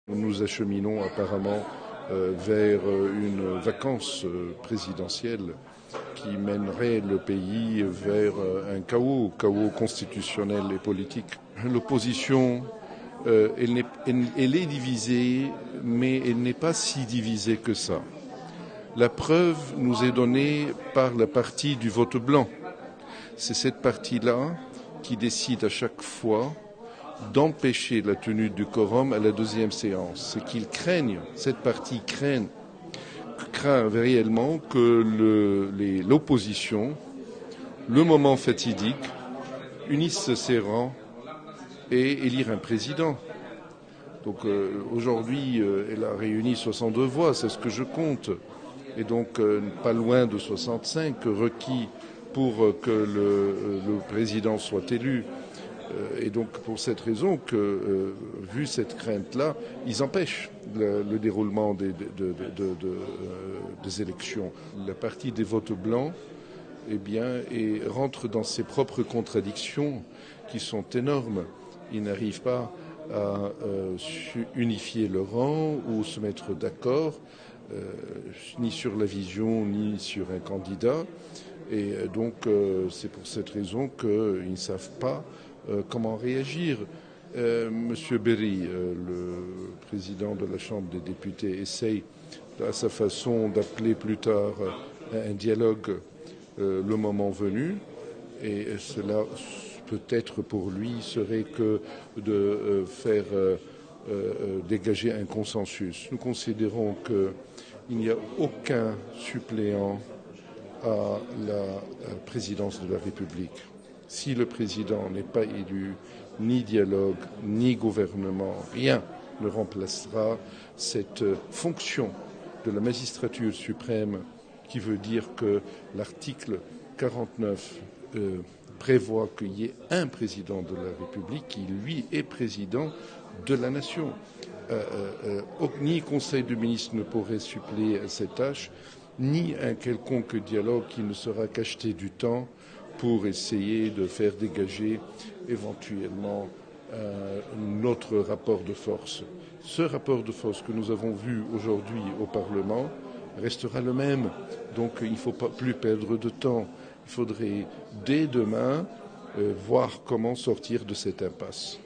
Nous acheminons apparemment vers une vacance présidentielle qui mènerait le pays vers un chaos constitutionnel et politique. L'opposition, elle est divisée, mais elle n'est pas si divisée que ça. La preuve nous est donnée par la partie du vote blanc. C'est cette partie-là qui décide à chaque fois d'empêcher la tenue du quorum à la deuxième séance. C'est qu'ils craignent, cette partie craint réellement que l'opposition, le moment fatidique, unisse ses rangs et élire un président. Donc aujourd'hui, elle a réuni 62 voix, c'est ce que je compte, et donc pas loin de 65 requis pour que le président soit élu. Et donc pour cette raison que, vu cette crainte-là, ils empêchent le déroulement des élections. La partie des votes blancs, eh bien, rentre dans ses propres contradictions qui sont énormes. Ils n'arrivent pas à unifier le rang ou se mettre d'accord, ni sur la vision, ni sur un candidat. Et donc c'est pour cette raison qu'ils ne savent pas comment réagir. Monsieur Berry, le président de la Chambre des députés, essaye à sa façon d'appeler plus tard un dialogue le moment venu, et cela peut-être pour lui serait que de faire dégager un consensus. Nous considérons qu'il n'y a aucun suppléant à la présidence de la République. Si le président n'est pas élu, ni dialogue, ni gouvernement, rien ne remplacera cette fonction de la magistrature suprême qui veut dire que l'article 49 prévoit qu'il y ait un président de la République qui, lui, est président de la nation. Ni Conseil de ministres ne pourrait suppléer à cette tâche, ni un quelconque dialogue qui ne sera qu'acheter du temps pour essayer de faire dégager éventuellement notre rapport de force. Ce rapport de force que nous avons vu aujourd'hui au Parlement restera le même. Donc il ne faut pas plus perdre de temps. Il faudrait dès demain voir comment sortir de cette impasse.